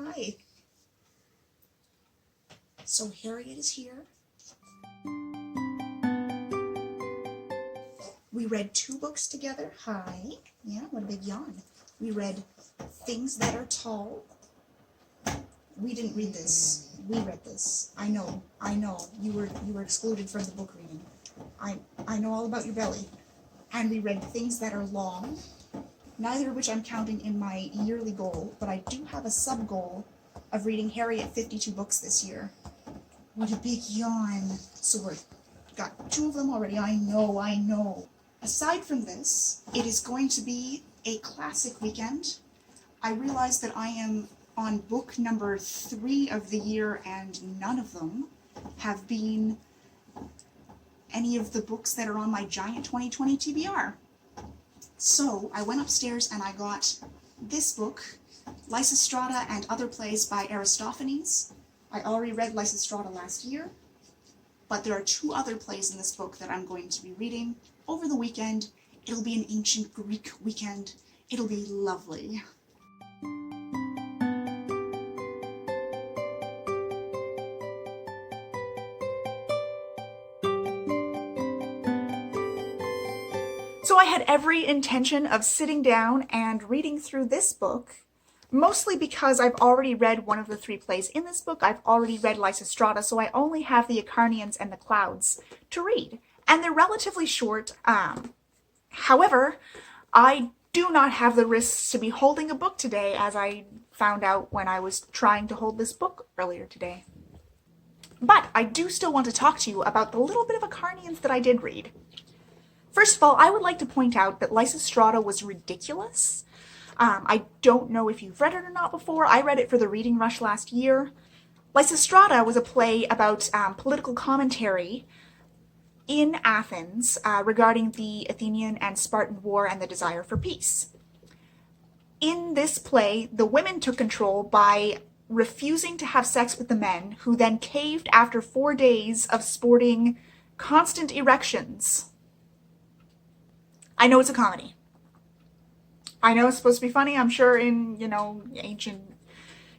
Hi. So Harriet is here. We read 2 books together. Hi. Yeah, what a big yawn. We read Things That Are Tall. We didn't read this. We read this. I know. You were excluded from the book reading. I know all about your belly. And we read Things That Are Long, neither of which I'm counting in my yearly goal, but I do have a sub-goal of reading Harriet 52 books this year. What a big yawn. So we've got 2 of them already. I know. Aside from this, it is going to be a classic weekend. I realize that I am on book number 3 of the year, and none of them have been any of the books that are on my giant 2020 TBR. So I went upstairs and I got this book, Lysa Strata and Other Plays by Aristophanes. I already read Lysa Strata last year, but there are 2 other plays in this book that I'm going to be reading over the weekend. It'll be an ancient Greek weekend. It'll be lovely. So I had every intention of sitting down and reading through this book, mostly because I've already read one of the 3 plays in this book. I've already read Lysa Strata, so I only have the Acharnians and the Clouds to read. And they're relatively short. However, I do not have the risks to be holding a book today, as I found out when I was trying to hold this book earlier today. But I do still want to talk to you about the little bit of Acharnians that I did read. First of all, I would like to point out that Lysa Strata was ridiculous. I don't know if you've read it or not before. I read it for the Reading Rush last year. Lysa Strata was a play about political commentary in Athens regarding the Athenian and Spartan War and the desire for peace. In this play, the women took control by refusing to have sex with the men, who then caved after 4 days of sporting constant erections. I know it's a comedy. I know it's supposed to be funny. I'm sure in, ancient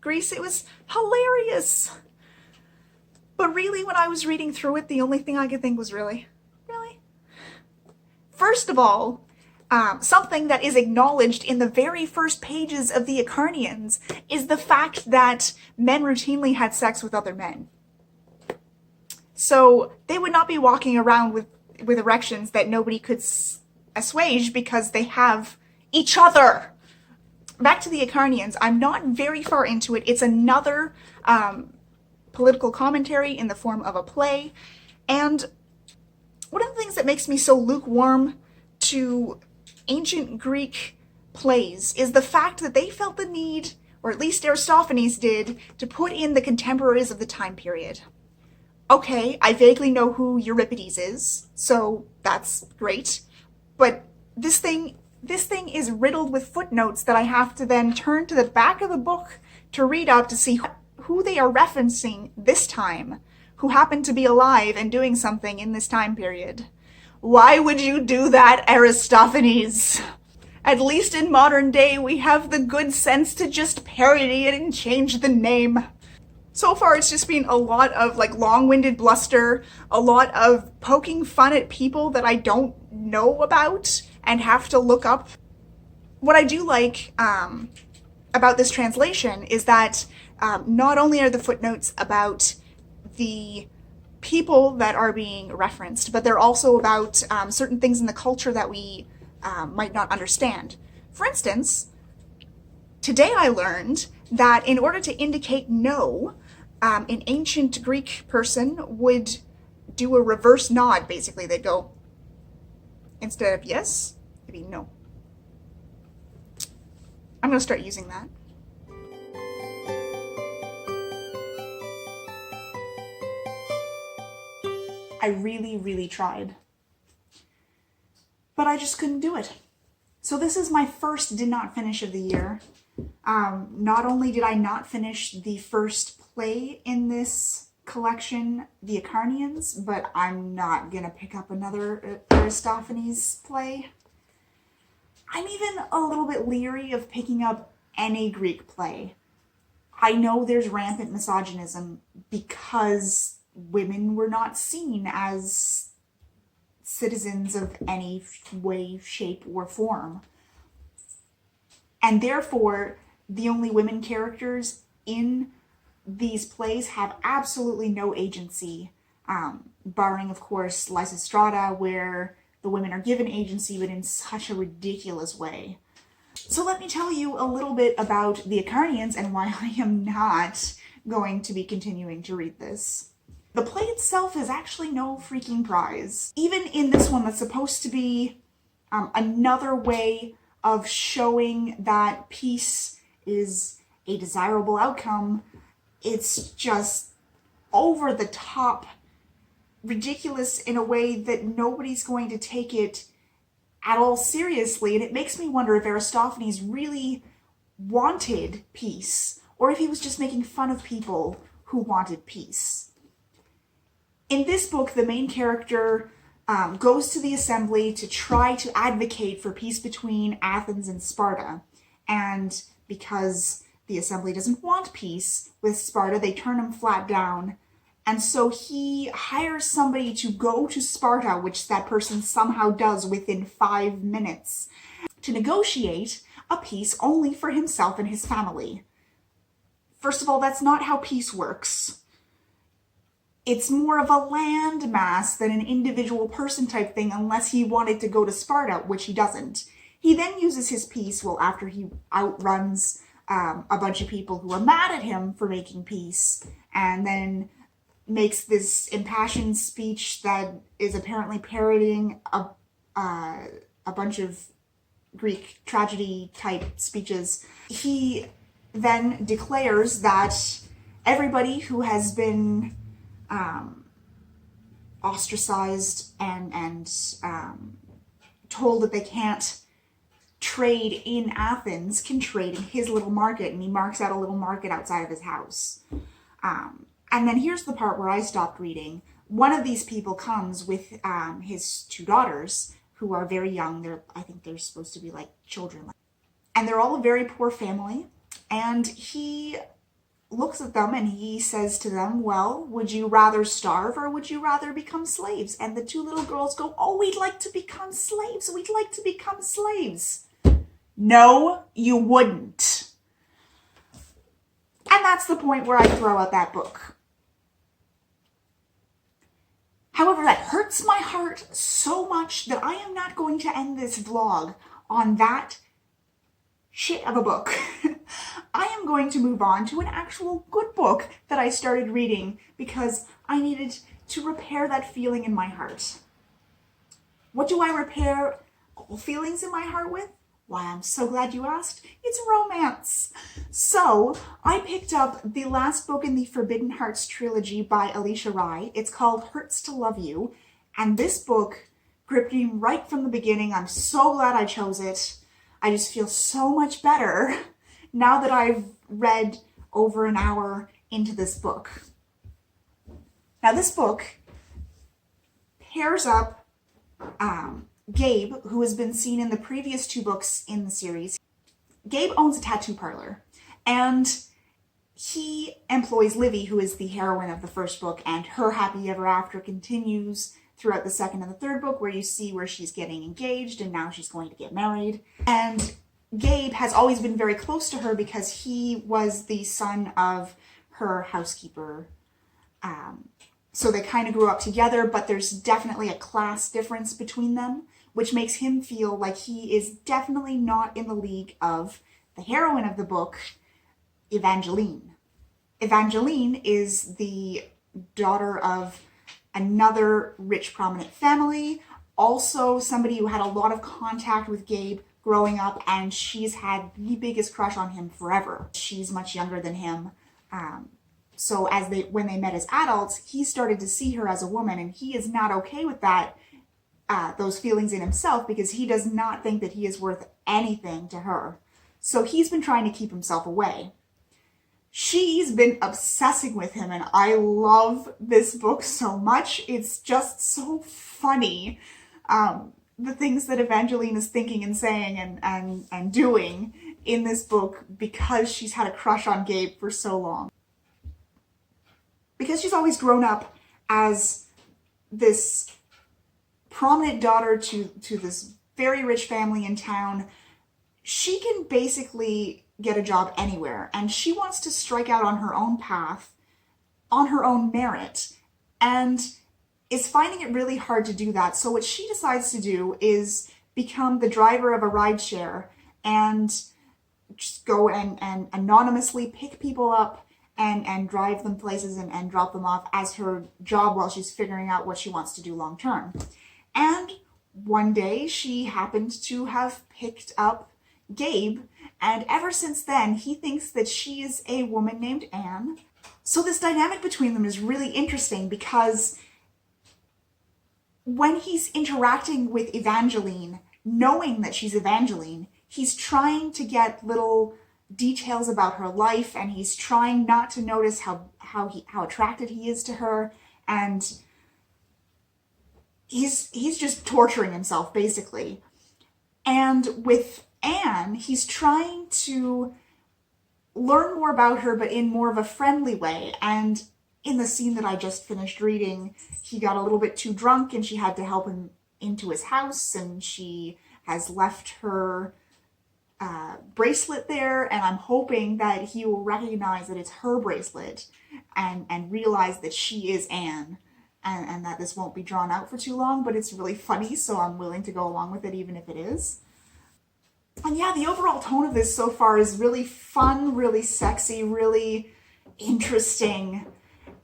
Greece it was hilarious. But really, when I was reading through it, the only thing I could think was, really? First of all, something that is acknowledged in the very first pages of the Acharnians is the fact that men routinely had sex with other men. So they would not be walking around with erections that nobody could assuage because they have each other. Back to the Acharnians, I'm not very far into it. It's another political commentary in the form of a play. And one of the things that makes me so lukewarm to ancient Greek plays is the fact that they felt the need, or at least Aristophanes did, to put in the contemporaries of the time period. Okay, I vaguely know who Euripides is, so that's great. But this thing is riddled with footnotes that I have to then turn to the back of the book to read up to see who they are referencing this time, who happen to be alive and doing something in this time period. Why would you do that, Aristophanes? At least in modern day, we have the good sense to just parody it and change the name. So far, it's just been a lot of long-winded bluster, a lot of poking fun at people that I don't know about and have to look up. What I do like about this translation is that not only are the footnotes about the people that are being referenced, but they're also about certain things in the culture that we might not understand. For instance, today I learned that in order to indicate no, an ancient Greek person would do a reverse nod, basically. They'd go, instead of yes, it'd be no. I'm going to start using that. I really, really tried. But I just couldn't do it. So this is my first did not finish of the year. Not only did I not finish the first play in this collection, the Acharnians, but I'm not gonna pick up another Aristophanes play. I'm even a little bit leery of picking up any Greek play. I know there's rampant misogynism because women were not seen as citizens of any way, shape, or form. And therefore, the only women characters in these plays have absolutely no agency, barring, of course, Lysa Strata, where the women are given agency, but in such a ridiculous way. So let me tell you a little bit about the Acharnians and why I am not going to be continuing to read this. The play itself is actually no freaking prize. Even in this one that's supposed to be another way of showing that peace is a desirable outcome, it's just over the top ridiculous in a way that nobody's going to take it at all seriously. And it makes me wonder if Aristophanes really wanted peace, or if he was just making fun of people who wanted peace. In this book, the main character goes to the assembly to try to advocate for peace between Athens and Sparta. And because the assembly doesn't want peace with Sparta, they turn him flat down. And so he hires somebody to go to Sparta, which that person somehow does within 5 minutes, to negotiate a peace only for himself and his family. First of all, that's not how peace works. It's more of a landmass than an individual person type thing, unless he wanted to go to Sparta, which he doesn't. He then uses his peace, well, after he outruns a bunch of people who are mad at him for making peace, and then makes this impassioned speech that is apparently parodying a bunch of Greek tragedy type speeches. He then declares that everybody who has been ostracized and told that they can't trade in Athens can trade in his little market, and he marks out a little market outside of his house. And then here's the part where I stopped reading. One of these people comes with his 2 daughters, who are very young. I think they're supposed to be like children. And they're all a very poor family. And he looks at them and he says to them, well, would you rather starve or would you rather become slaves? And the 2 little girls go, oh, we'd like to become slaves. We'd like to become slaves. No, you wouldn't. And that's the point where I throw out that book. However, that hurts my heart so much that I am not going to end this vlog on that shit of a book. I am going to move on to an actual good book that I started reading because I needed to repair that feeling in my heart. What do I repair feelings in my heart with? Why, I'm so glad you asked. It's romance. So I picked up the last book in the Forbidden Hearts trilogy by Alicia Rai. It's called Hertz to Love You. And this book gripped me right from the beginning. I'm so glad I chose it. I just feel so much better now that I've read over an hour into this book. Now this book pairs up Gabe, who has been seen in the previous 2 books in the series. Gabe owns a tattoo parlor, and he employs Livy, who is the heroine of the first book, and her happy ever after continues throughout the second and the third book, where you see where she's getting engaged and now she's going to get married. And Gabe has always been very close to her because he was the son of her housekeeper. So they kind of grew up together, but there's definitely a class difference between them, which makes him feel like he is definitely not in the league of the heroine of the book, Evangeline. Evangeline is the daughter of another rich, prominent family, also somebody who had a lot of contact with Gabe growing up, and she's had the biggest crush on him forever. She's much younger than him. So when they met as adults, he started to see her as a woman, and he is not okay with that, those feelings in himself, because he does not think that he is worth anything to her. So he's been trying to keep himself away. She's been obsessing with him, and I love this book so much. It's just so funny. The things that Evangeline is thinking and saying and doing. in this book because she's had a crush on Gabe for so long. Because she's always grown up as this prominent daughter to this very rich family in town, she can basically get a job anywhere, and she wants to strike out on her own path, on her own merit, and is finding it really hard to do that. So what she decides to do is become the driver of a rideshare and just go and anonymously pick people up and drive them places and drop them off as her job while she's figuring out what she wants to do long term. And one day she happened to have picked up Gabe, and ever since then he thinks that she is a woman named Anne. So this dynamic between them is really interesting because when he's interacting with Evangeline, knowing that she's Evangeline, he's trying to get little details about her life, and he's trying not to notice how attracted he is to her, and he's just torturing himself basically. And with Anne, he's trying to learn more about her, but in more of a friendly way. And in the scene that I just finished reading, he got a little bit too drunk and she had to help him into his house, and she has left her bracelet there, and I'm hoping that he will recognize that it's her bracelet and realize that she is Anne, and that this won't be drawn out for too long, but it's really funny, so I'm willing to go along with it even if it is. And yeah, the overall tone of this so far is really fun, really sexy, really interesting,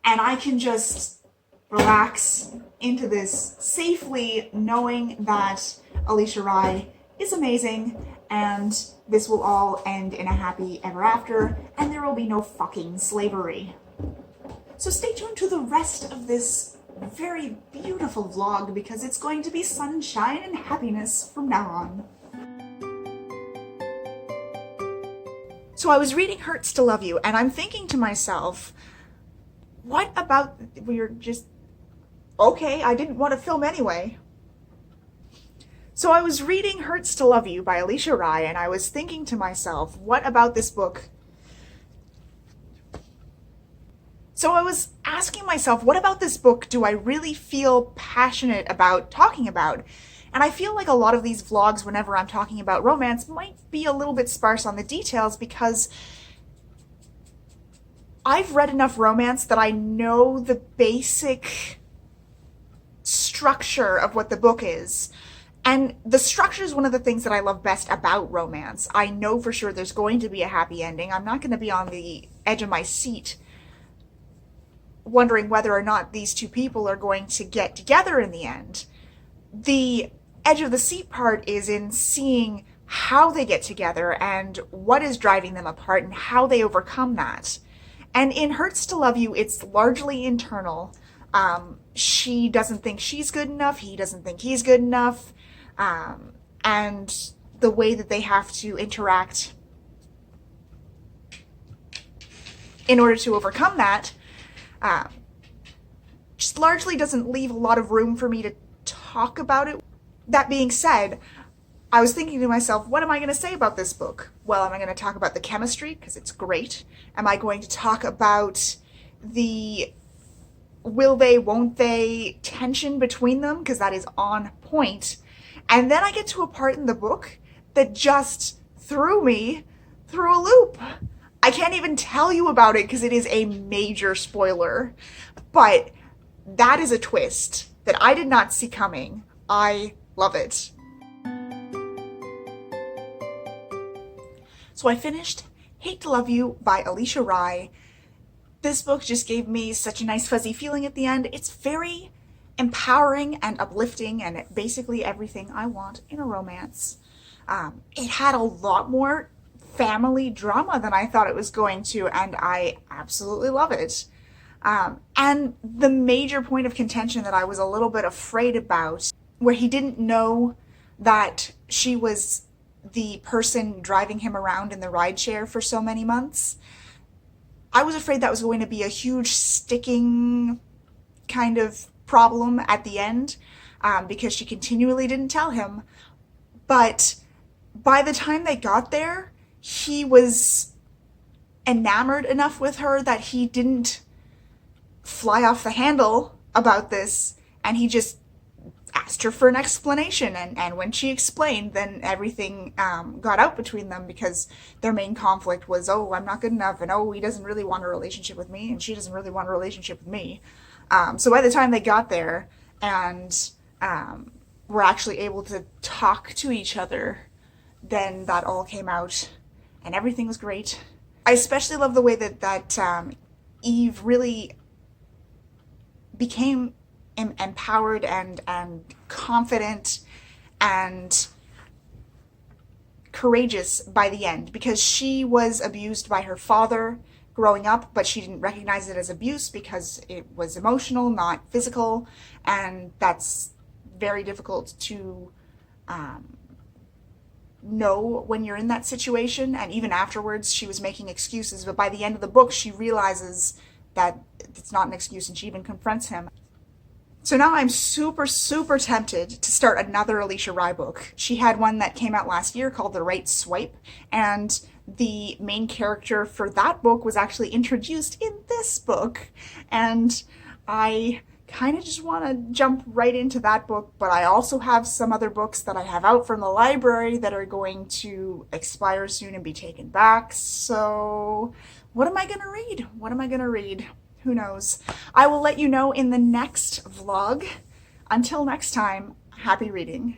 and I can just relax into this safely knowing that Alicia Rai is amazing, and this will all end in a happy ever after, and there will be no fucking slavery. So stay tuned to the rest of this very beautiful vlog, because it's going to be sunshine and happiness from now on. So I was reading Hertz to Love You, and I'm thinking to myself, what about, we're just, okay, I didn't want to film anyway. So I was reading Hertz to Love You by Alicia Rai, and I was thinking to myself, what about this book? So I was asking myself, what about this book do I really feel passionate about talking about? And I feel like a lot of these vlogs, whenever I'm talking about romance, might be a little bit sparse on the details, because I've read enough romance that I know the basic structure of what the book is. And the structure is one of the things that I love best about romance. I know for sure there's going to be a happy ending. I'm not going to be on the edge of my seat wondering whether or not these two people are going to get together in the end. The edge of the seat part is in seeing how they get together and what is driving them apart and how they overcome that. And in Hertz to Love You, it's largely internal. She doesn't think she's good enough. He doesn't think he's good enough. And the way that they have to interact in order to overcome that just largely doesn't leave a lot of room for me to talk about it. That being said, I was thinking to myself, what am I going to say about this book? Well, am I going to talk about the chemistry, because it's great? Am I going to talk about the will they, won't they tension between them, because that is on point? And then I get to a part in the book that just threw me through a loop. I can't even tell you about it because it is a major spoiler, but that is a twist that I did not see coming. I love it. So I finished Hate to Love You by Alicia Rai. This book just gave me such a nice fuzzy feeling at the end. It's very empowering and uplifting and basically everything I want in a romance. It had a lot more family drama than I thought it was going to, and I absolutely love it. And the major point of contention that I was a little bit afraid about, where he didn't know that she was the person driving him around in the rideshare for so many months, I was afraid that was going to be a huge sticking kind of problem at the end, because she continually didn't tell him. But by the time they got there, he was enamored enough with her that he didn't fly off the handle about this, and he just asked her for an explanation, and when she explained, then everything got out between them, because their main conflict was, oh, I'm not good enough, and oh, he doesn't really want a relationship with me, and she doesn't really want a relationship with me. So by the time they got there and were actually able to talk to each other, then that all came out and everything was great. I especially love the way that Eve really became empowered and confident and courageous by the end, because she was abused by her father growing up, but she didn't recognize it as abuse because it was emotional, not physical, and that's very difficult to know when you're in that situation. And even afterwards, she was making excuses, but by the end of the book, she realizes that it's not an excuse, and she even confronts him. So now I'm super, super tempted to start another Alicia Rye book. She had one that came out last year called The Right Swipe, and the main character for that book was actually introduced in this book. And I kind of just want to jump right into that book, but I also have some other books that I have out from the library that are going to expire soon and be taken back. So what am I going to read? What am I going to read? Who knows? I will let you know in the next vlog. Until next time, happy reading.